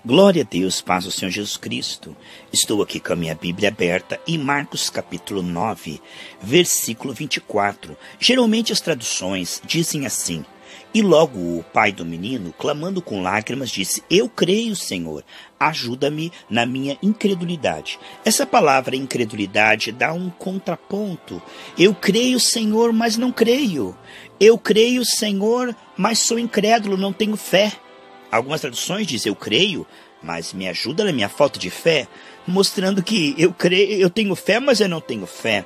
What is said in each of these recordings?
Glória a Deus, paz do Senhor Jesus Cristo. Estou aqui com a minha Bíblia aberta em Marcos capítulo 9, versículo 24. Geralmente as traduções dizem assim: E logo o pai do menino, clamando com lágrimas, disse: Eu creio, Senhor, ajuda-me na minha incredulidade. Essa palavra incredulidade dá um contraponto. Eu creio, Senhor, mas não creio. Eu creio, Senhor, mas sou incrédulo, não tenho fé. Algumas traduções dizem eu creio, mas me ajuda na minha falta de fé, mostrando que eu creio, eu tenho fé, mas eu não tenho fé.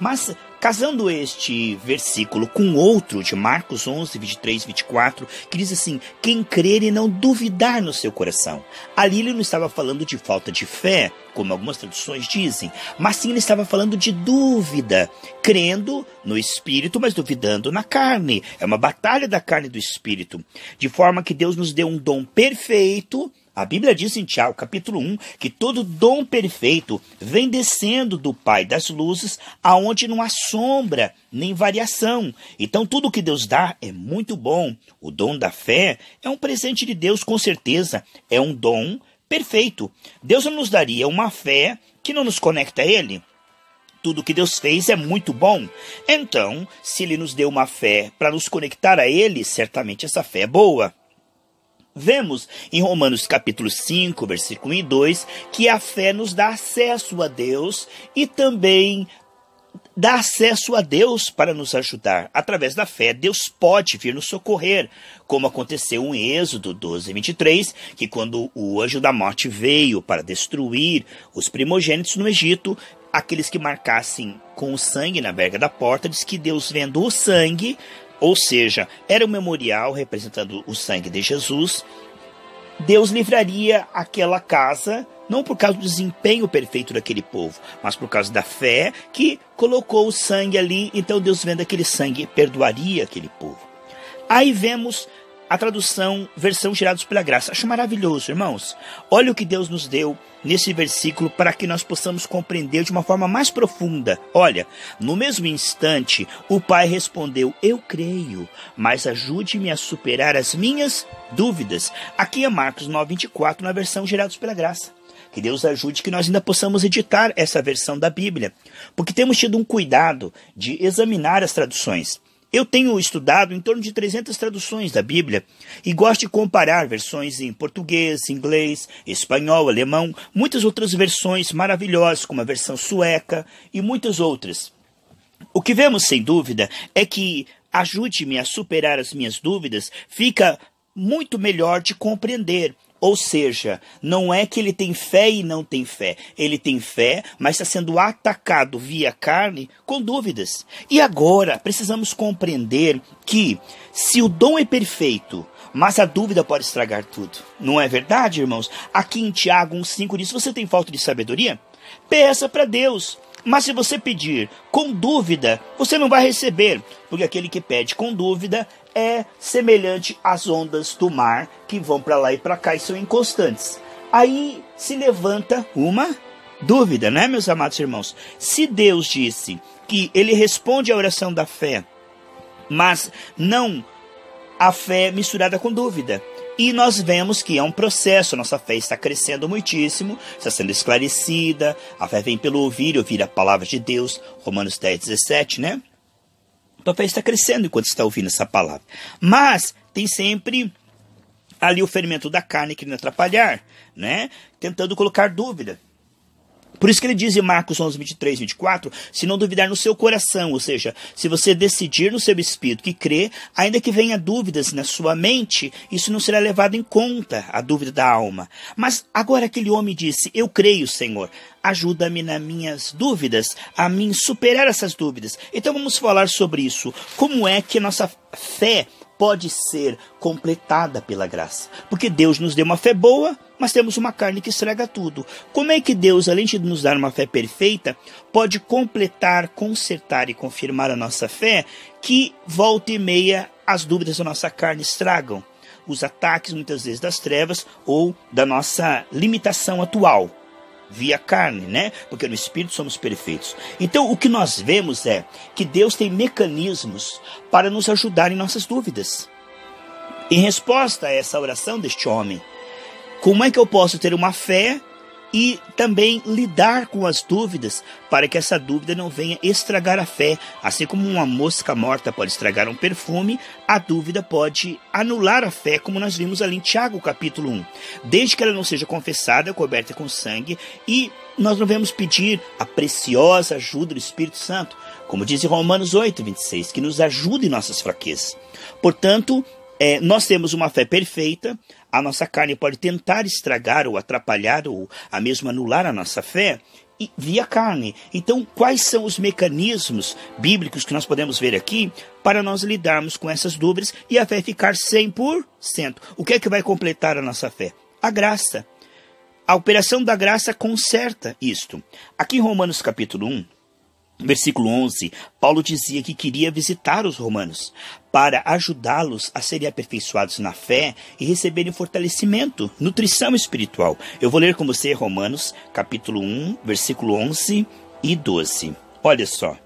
Mas casando este versículo com outro de Marcos 11, 23 e 24, que diz assim: quem crer e não duvidar no seu coração. Ali ele não estava falando de falta de fé, como algumas traduções dizem, mas sim ele estava falando de dúvida, crendo no Espírito, mas duvidando na carne. É uma batalha da carne e do Espírito, de forma que Deus nos deu um dom perfeito. A Bíblia diz em Tiago, capítulo 1, que todo dom perfeito vem descendo do Pai das luzes, aonde não há sombra nem variação. Então tudo que Deus dá é muito bom. O dom da fé é um presente de Deus, com certeza. É um dom perfeito. Deus não nos daria uma fé que não nos conecta a Ele. Tudo que Deus fez é muito bom. Então, se Ele nos deu uma fé para nos conectar a Ele, certamente essa fé é boa. Vemos em Romanos capítulo 5, versículo 1 e 2, que a fé nos dá acesso a Deus e também dá acesso a Deus para nos ajudar. Através da fé, Deus pode vir nos socorrer, como aconteceu em Êxodo 12, 23, que quando o anjo da morte veio para destruir os primogênitos no Egito, aqueles que marcassem com o sangue na verga da porta, diz que Deus, vendo o sangue, ou seja, era um memorial representando o sangue de Jesus, Deus livraria aquela casa, não por causa do desempenho perfeito daquele povo, mas por causa da fé que colocou o sangue ali. Então Deus, vendo aquele sangue, perdoaria aquele povo. Aí vemos a tradução, versão Gerados pela Graça. Acho maravilhoso, irmãos. Olha o que Deus nos deu nesse versículo para que nós possamos compreender de uma forma mais profunda. Olha, no mesmo instante, o pai respondeu: eu creio, mas ajude-me a superar as minhas dúvidas. Aqui é Marcos 9:24, na versão Gerados pela Graça. Que Deus ajude que nós ainda possamos editar essa versão da Bíblia, porque temos tido um cuidado de examinar as traduções. Eu tenho estudado em torno de 300 traduções da Bíblia e gosto de comparar versões em português, inglês, espanhol, alemão, muitas outras versões maravilhosas, como a versão sueca e muitas outras. O que vemos, sem dúvida, é que ajude-me a superar as minhas dúvidas fica muito melhor de compreender. Ou seja, não é que ele tem fé e não tem fé. Ele tem fé, mas está sendo atacado via carne com dúvidas. E agora precisamos compreender que se o dom é perfeito, mas a dúvida pode estragar tudo. Não é verdade, irmãos? Aqui em Tiago 1,5 diz: você tem falta de sabedoria? Peça para Deus. Mas se você pedir com dúvida, você não vai receber, porque aquele que pede com dúvida é semelhante às ondas do mar que vão para lá e para cá e são inconstantes. Aí se levanta uma dúvida, né, meus amados irmãos? Se Deus disse que ele responde à oração da fé, mas não a fé misturada com dúvida, e nós vemos que é um processo, nossa fé está crescendo muitíssimo, está sendo esclarecida, a fé vem pelo ouvir, ouvir a palavra de Deus, Romanos 10, 17, né? Então a fé está crescendo enquanto está ouvindo essa palavra. Mas tem sempre ali o fermento da carne querendo atrapalhar, né? Tentando colocar dúvida. Por isso que ele diz em Marcos 11, 23, 24, se não duvidar no seu coração, ou seja, se você decidir no seu espírito que crê, ainda que venha dúvidas na sua mente, isso não será levado em conta, a dúvida da alma. Mas agora aquele homem disse: eu creio, Senhor, ajuda-me nas minhas dúvidas, a mim superar essas dúvidas. Então vamos falar sobre isso. Como é que a nossa fé pode ser completada pela graça? Porque Deus nos deu uma fé boa, mas temos uma carne que estraga tudo. Como é que Deus, além de nos dar uma fé perfeita, pode completar, consertar e confirmar a nossa fé, que volta e meia as dúvidas da nossa carne estragam? Os ataques, muitas vezes, das trevas ou da nossa limitação atual, via carne, né? Porque no Espírito somos perfeitos. Então, o que nós vemos é que Deus tem mecanismos para nos ajudar em nossas dúvidas. Em resposta a essa oração deste homem, Como é que eu posso ter uma fé e também lidar com as dúvidas, para que essa dúvida não venha estragar a fé? Assim como uma mosca morta pode estragar um perfume, a dúvida pode anular a fé, como nós vimos ali em Tiago capítulo 1. Desde que ela não seja confessada, coberta com sangue, e nós devemos pedir a preciosa ajuda do Espírito Santo, como diz em Romanos 8:26, que nos ajude em nossas fraquezas. Portanto, nós temos uma fé perfeita. A nossa carne pode tentar estragar ou atrapalhar ou a mesmo anular a nossa fé via carne. Então, quais são os mecanismos bíblicos que nós podemos ver aqui para nós lidarmos com essas dúvidas e a fé ficar 100%? O que é que vai completar a nossa fé? A graça. A operação da graça conserta isto. Aqui em Romanos capítulo 1, versículo 11, Paulo dizia que queria visitar os romanos para ajudá-los a serem aperfeiçoados na fé e receberem fortalecimento, nutrição espiritual. Eu vou ler com você Romanos capítulo 1, versículo 11 e 12. Olha só.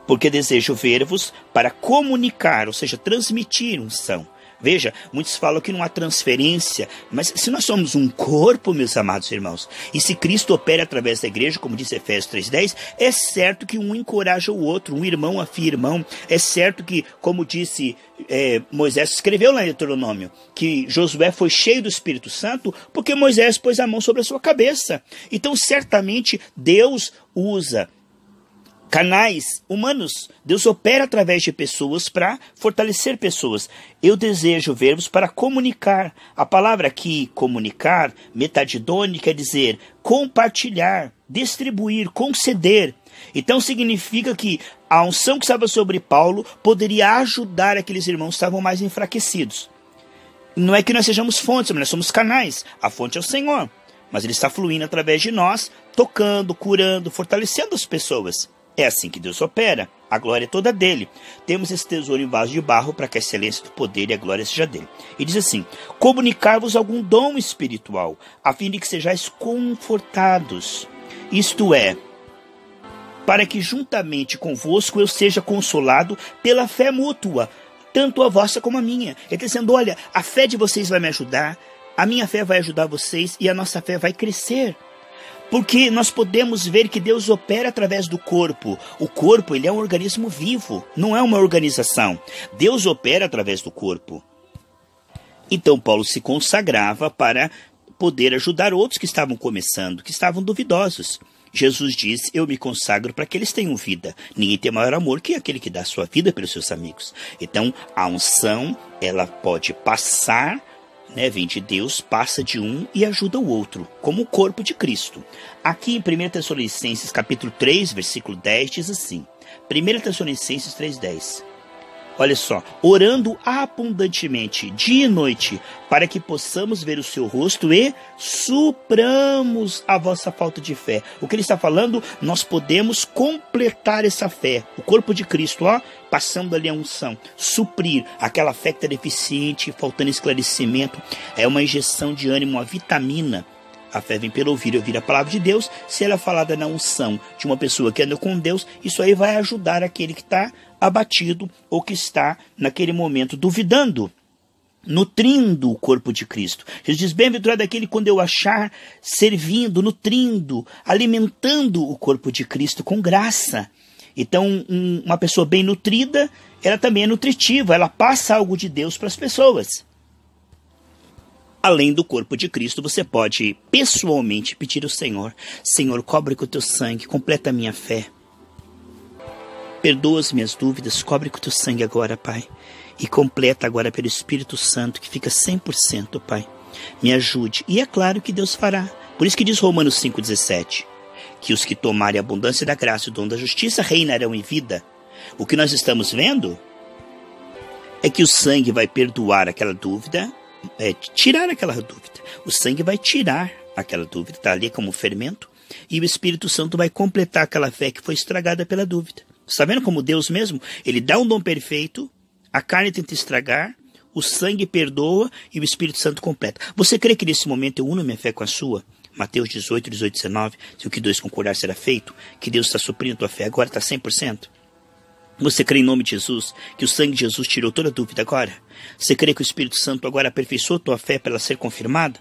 Porque desejo ver-vos para comunicar, ou seja, transmitir unção. Veja, muitos falam que não há transferência, mas se nós somos um corpo, meus amados irmãos, e se Cristo opera através da igreja, como diz Efésios 3:10, é certo que um encoraja o outro, um irmão afia irmão. É certo que, como disse Moisés, escreveu lá em Deuteronômio, que Josué foi cheio do Espírito Santo porque Moisés pôs a mão sobre a sua cabeça. Então, certamente, Deus usa canais humanos. Deus opera através de pessoas para fortalecer pessoas. Eu desejo ver-vos para comunicar. A palavra aqui, comunicar, metadidone, quer dizer compartilhar, distribuir, conceder. Então significa que a unção que estava sobre Paulo poderia ajudar aqueles irmãos que estavam mais enfraquecidos. Não é que nós sejamos fontes, mas nós somos canais. A fonte é o Senhor, mas Ele está fluindo através de nós, tocando, curando, fortalecendo as pessoas. É assim que Deus opera. A glória é toda dele. Temos esse tesouro em vaso de barro para que a excelência do poder e a glória seja dele. E diz assim: comunicar-vos algum dom espiritual, a fim de que sejais confortados. Isto é, para que juntamente convosco eu seja consolado pela fé mútua, tanto a vossa como a minha. Ele está dizendo, olha, a fé de vocês vai me ajudar, a minha fé vai ajudar vocês e a nossa fé vai crescer. Porque nós podemos ver que Deus opera através do corpo. O corpo, ele é um organismo vivo, não é uma organização. Deus opera através do corpo. Então Paulo se consagrava para poder ajudar outros que estavam começando, que estavam duvidosos. Jesus disse, eu me consagro para que eles tenham vida. Ninguém tem maior amor que aquele que dá sua vida pelos seus amigos. Então a unção, ela pode passar, vem de Deus, passa de um e ajuda o outro, como o corpo de Cristo. Aqui em 1 Tessalonicenses capítulo 3, versículo 10, diz assim, 1 Tessalonicenses 3:10, olha só, orando abundantemente, dia e noite, para que possamos ver o seu rosto e supramos a vossa falta de fé. O que ele está falando, nós podemos completar essa fé. O corpo de Cristo, passando ali a unção, suprir aquela fé que está deficiente, faltando esclarecimento. É uma injeção de ânimo, uma vitamina. A fé vem pelo ouvir a palavra de Deus. Se ela é falada na unção de uma pessoa que anda com Deus, isso aí vai ajudar aquele que está abatido ou que está naquele momento duvidando, nutrindo o corpo de Cristo. Jesus diz, bem-aventurado aquele quando eu achar servindo, nutrindo, alimentando o corpo de Cristo com graça. Então, uma pessoa bem nutrida, ela também é nutritiva, ela passa algo de Deus para as pessoas. Além do corpo de Cristo, você pode pessoalmente pedir ao Senhor, Senhor, cobre com o teu sangue, completa a minha fé. Perdoa as minhas dúvidas, cobre com o teu sangue agora, Pai. E completa agora pelo Espírito Santo, que fica 100%, Pai. Me ajude. E é claro que Deus fará. Por isso que diz Romanos 5,17, que os que tomarem a abundância da graça e o dom da justiça reinarão em vida. O que nós estamos vendo é que o sangue vai perdoar aquela dúvida, tirar aquela dúvida. O sangue vai tirar aquela dúvida, está ali como fermento, e o Espírito Santo vai completar aquela fé que foi estragada pela dúvida. Está vendo como Deus mesmo, ele dá um dom perfeito, a carne tenta estragar, o sangue perdoa e o Espírito Santo completa. Você crê que nesse momento eu uno minha fé com a sua? Mateus 18, 18, 19, se o que dois concordar será feito, que Deus está suprindo a tua fé agora, está 100%? Você crê em nome de Jesus, que o sangue de Jesus tirou toda dúvida agora? Você crê que o Espírito Santo agora aperfeiçoou tua fé para ela ser confirmada?